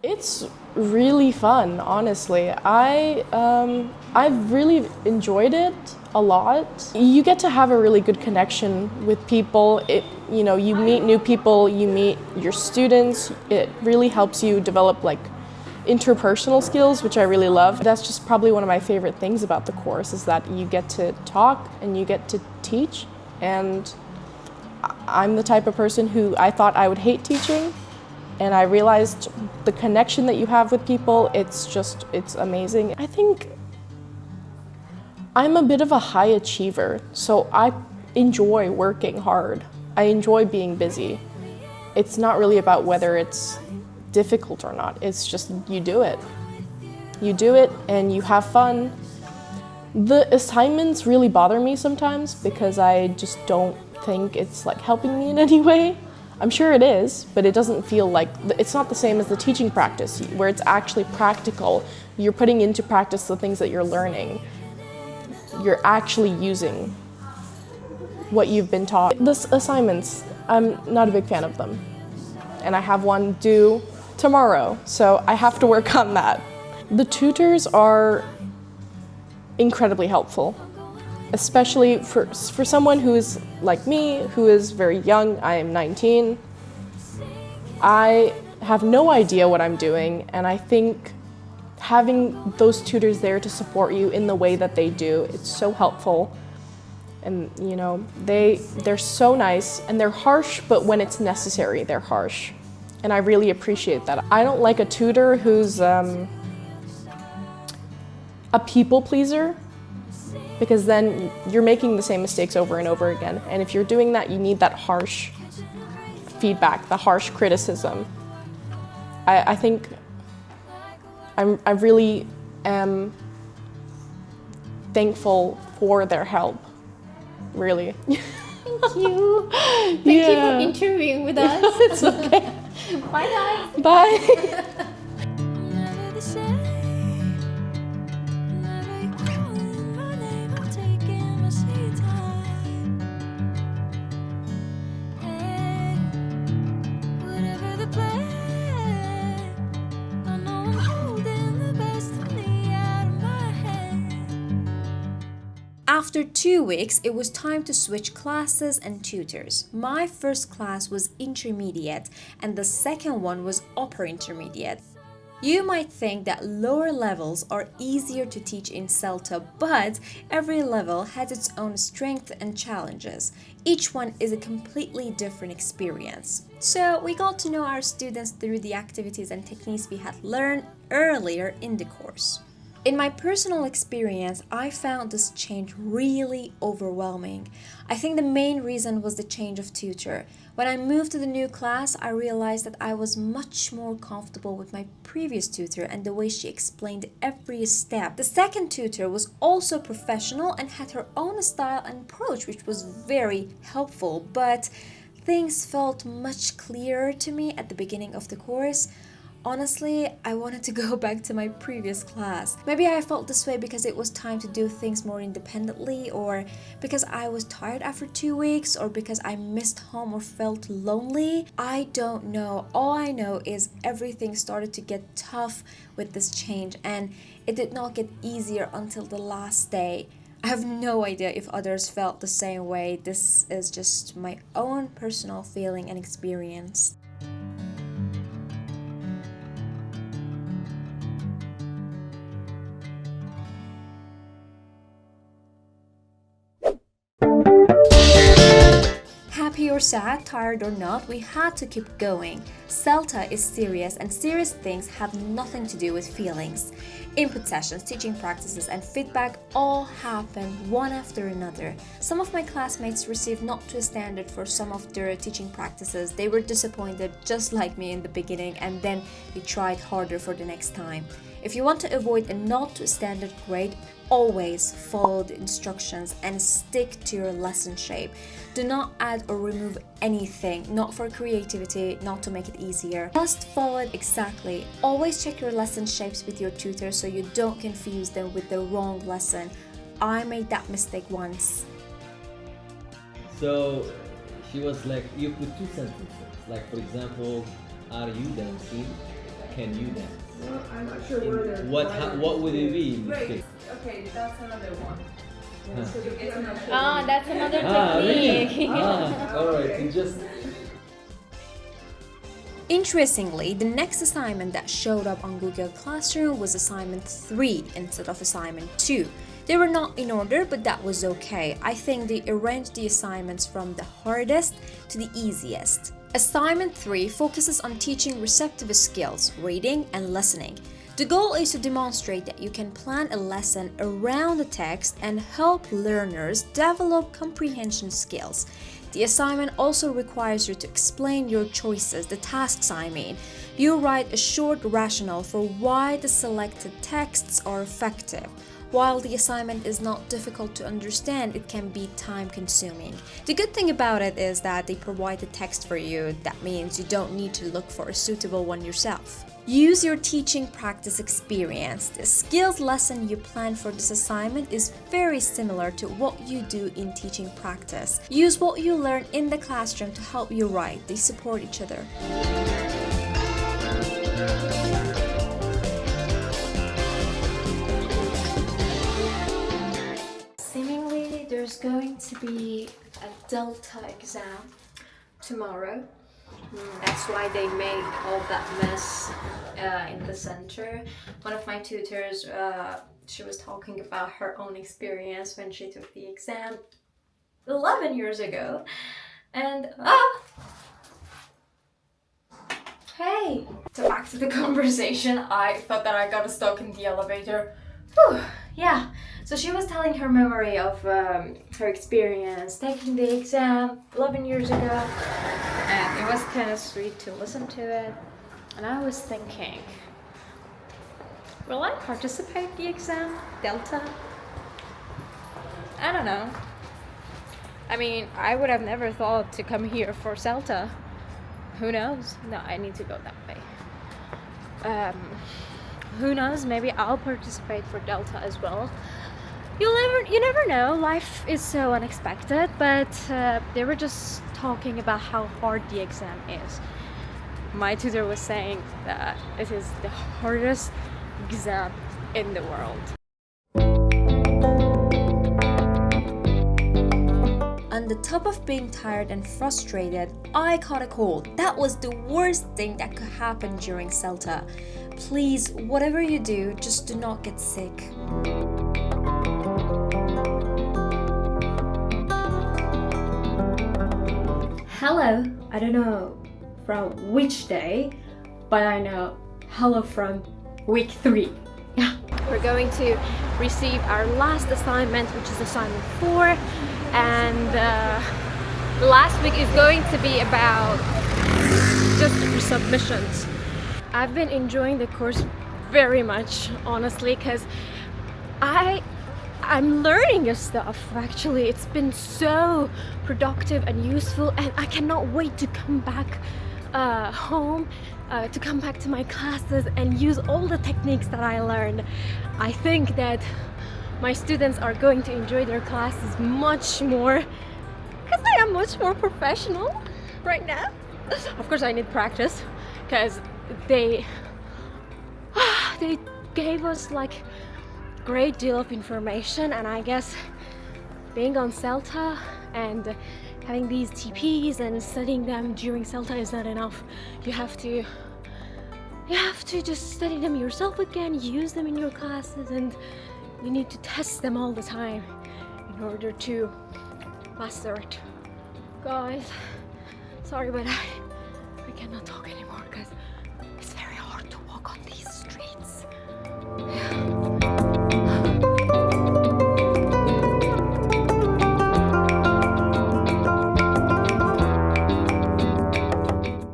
It's really fun, honestly. I've really enjoyed it a lot. You get to have a really good connection with people. You meet new people, you meet your students. It really helps you develop like interpersonal skills, which I really love. That's just probably one of my favorite things about the course is that you get to talk and you get to teach. And I'm the type of person who I thought I would hate teaching. And I realized the connection that you have with people, it's amazing. I think I'm a bit of a high achiever, so I enjoy working hard. I enjoy being busy. It's not really about whether it's difficult or not, it's just you do it. You do it and you have fun. The assignments really bother me sometimes because I just don't think it's like helping me in any way. I'm sure it is, but it doesn't feel like, it's not the same as the teaching practice where it's actually practical. You're putting into practice the things that you're learning. You're actually using what you've been taught. The assignments, I'm not a big fan of them. And I have one due tomorrow, so I have to work on that. The tutors are incredibly helpful. Especially for someone who is like me, who is very young. I am 19. I have no idea what I'm doing, and I think having those tutors there to support you in the way that they do, it's so helpful. And they're so nice, and they're harsh, but when it's necessary, they're harsh. And I really appreciate that. I don't like a tutor who's a people pleaser, because then you're making the same mistakes over and over again. And if you're doing that, you need that harsh feedback, the harsh criticism. I think I really am thankful for their help, really. Thank you. Thank you for interviewing with us. It's okay. Bye guys. Bye. After 2 weeks, it was time to switch classes and tutors. My first class was intermediate and the second one was upper intermediate. You might think that lower levels are easier to teach in CELTA, but every level has its own strengths and challenges. Each one is a completely different experience. So we got to know our students through the activities and techniques we had learned earlier in the course. In my personal experience, I found this change really overwhelming. I think the main reason was the change of tutor. When I moved to the new class, I realized that I was much more comfortable with my previous tutor and the way she explained every step. The second tutor was also professional and had her own style and approach, which was very helpful, but things felt much clearer to me at the beginning of the course. Honestly, I wanted to go back to my previous class. Maybe I felt this way because it was time to do things more independently, or because I was tired after 2 weeks, or because I missed home or felt lonely. I don't know. All I know is everything started to get tough with this change, and it did not get easier until the last day. I have no idea if others felt the same way. This is just my own personal feeling and experience. Happy or sad, tired or not, we had to keep going. CELTA is serious, and serious things have nothing to do with feelings. Input sessions, teaching practices, and feedback all happen one after another. Some of my classmates received not to a standard for some of their teaching practices. They were disappointed, just like me in the beginning, and then they tried harder for the next time. If you want to avoid a not to standard grade, always follow the instructions and stick to your lesson shape. Do not add or remove anything, not for creativity, not to make it easier. Just follow it exactly. Always check your lesson shapes with your tutor so you don't confuse them with the wrong lesson. I made that mistake once. So she was like, you put two sentences, like for example, are you dancing? can you then? Well, I'm not sure where they're. What would it be in this Right. case? Okay, that's another one. Yeah, so I'm not sure. That's another Really? technique. All right. You just. Interestingly, the next assignment that showed up on Google Classroom was assignment 3 instead of assignment 2. They were not in order, but that was okay. I think they arranged the assignments from the hardest to the easiest. Assignment 3 focuses on teaching receptive skills, reading and listening. The goal is to demonstrate that you can plan a lesson around the text and help learners develop comprehension skills. The assignment also requires you to explain your choices, the tasks I mean. You write a short rationale for why the selected texts are effective. While the assignment is not difficult to understand, it can be time-consuming. The good thing about it is that they provide the text for you. That means you don't need to look for a suitable one yourself. Use your teaching practice experience. The skills lesson you plan for this assignment is very similar to what you do in teaching practice. Use what you learn in the classroom to help you write. They support each other. Seemingly, there's going to be a CELTA exam tomorrow. That's why they made all that mess in the center. One of my tutors, she was talking about her own experience when she took the exam 11 years ago. And, hey! So back to the conversation, I thought that I got stuck in the elevator. Whew, yeah. So she was telling her memory of her experience taking the exam 11 years ago, and it was kind of sweet to listen to it. And I was thinking, will I participate in the exam, CELTA? I don't know. I mean, I would have never thought to come here for CELTA. Who knows? No, I need to go that way. Who knows? Maybe I'll participate for CELTA as well. You never know. Life is so unexpected, but they were just talking about how hard the exam is. My tutor was saying that it is the hardest exam in the world. On the top of being tired and frustrated, I caught a cold. That was the worst thing that could happen during CELTA. Please, whatever you do, just do not get sick. Hello, I don't know from which day, but I know hello from week 3. Yeah. We're going to receive our last assignment, which is assignment 4, and the last week is going to be about just submissions. I've been enjoying the course very much, honestly, because I'm learning your stuff. Actually, it's been so productive and useful, and I cannot wait to come back home, to come back to my classes and use all the techniques that I learned. I think that my students are going to enjoy their classes much more because I am much more professional right now. Of course, I need practice because they gave us like great deal of information, and I guess being on CELTA and having these TPs and studying them during CELTA is not enough. You have to just study them yourself again, use them in your classes, and you need to test them all the time in order to master it. Guys, sorry, but I cannot talk anymore because it's very hard to walk on these streets.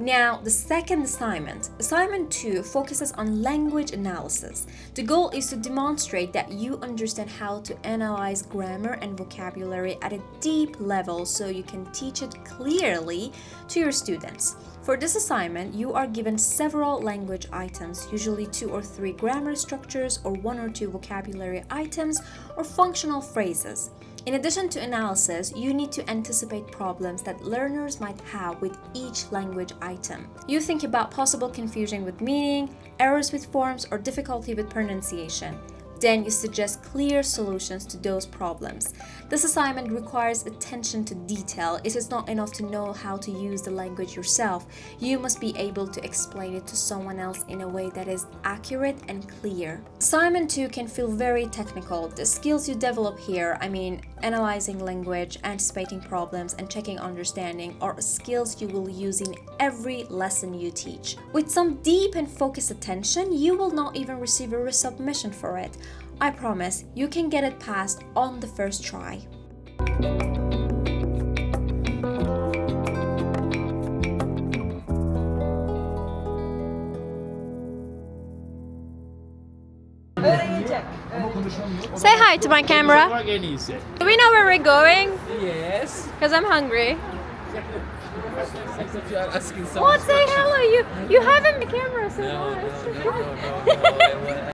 Now, the second assignment, assignment 2, focuses on language analysis. The goal is to demonstrate that you understand how to analyze grammar and vocabulary at a deep level so you can teach it clearly to your students. For this assignment, you are given several language items, usually 2 or 3 grammar structures or 1 or 2 vocabulary items or functional phrases. In addition to analysis, you need to anticipate problems that learners might have with each language item. You think about possible confusion with meaning, errors with forms, or difficulty with pronunciation. Then you suggest clear solutions to those problems. This assignment requires attention to detail. It is not enough to know how to use the language yourself. You must be able to explain it to someone else in a way that is accurate and clear. Assignment 2 can feel very technical. The skills you develop here, analyzing language, anticipating problems, and checking understanding, are skills you will use in every lesson you teach. With some deep and focused attention, you will not even receive a resubmission for it. I promise you can get it passed on the first try. Say hi to my camera. Do we know where we're going? Yes. Because I'm hungry. Except you are asking so What? much Say question. hello. You haven't the camera so No, much. no.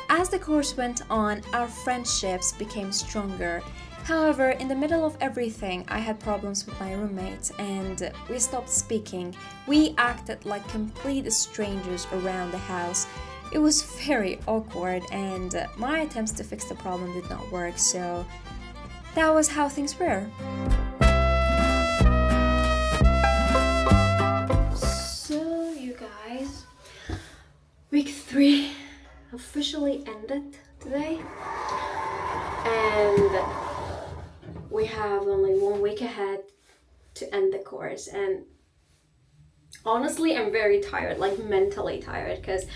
As the course went on, our friendships became stronger. However, in the middle of everything, I had problems with my roommates and we stopped speaking. We acted like complete strangers around the house. It was very awkward and my attempts to fix the problem did not work, so that was how things were. So, you guys, week 3 officially ended today, and we have only 1 week ahead to end the course. And honestly, I'm very tired, like mentally tired, because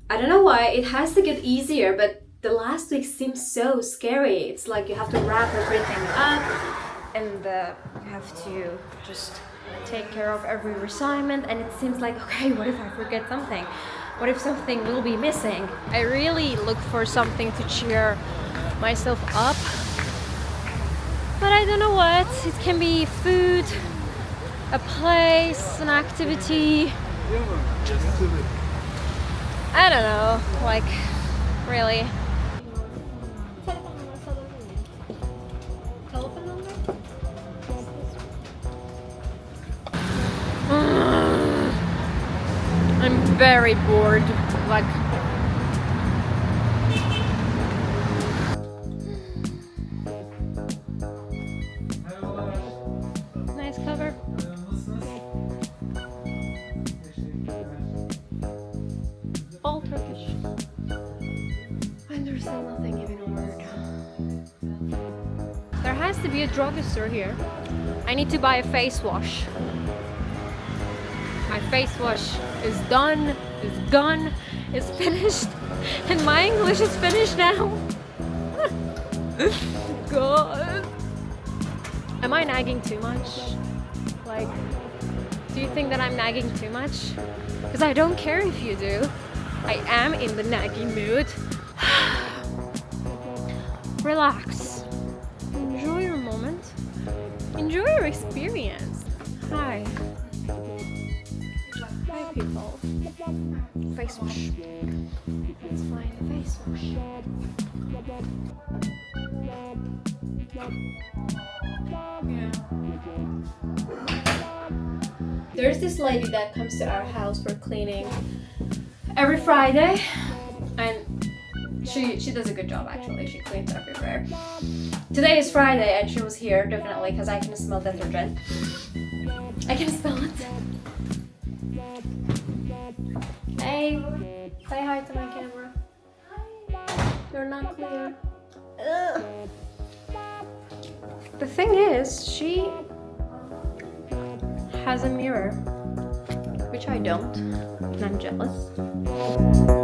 I don't know why it has to get easier, but the last week seems so scary. It's like you have to wrap everything up and you have to just take care of every assignment, and it seems like, okay, what if I forget something? What if something will be missing? I really look for something to cheer myself up, but I don't know what. It can be food, a place, an activity. I don't know, like, really. I'm very bored, like. Nice cover. All Turkish. I understand nothing, even a word. There has to be a drugstore here. I need to buy a face wash. My face wash is done, is gone, is finished, and my English is finished now. God. Am I nagging too much? Like, do you think that I'm nagging too much? Because I don't care if you do. I am in the nagging mood. Relax. Enjoy your moment. Enjoy your experience. Hi. Hi, people. Face wash. Let's find a face wash. There's this lady that comes to our house for cleaning every Friday, and she does a good job actually. She cleans everywhere. Today is Friday and she was here definitely because I can smell detergent. I can smell it. Hey, say hi to my camera. You're not clear. Ugh. The thing is, she has a mirror, which I don't, and I'm jealous.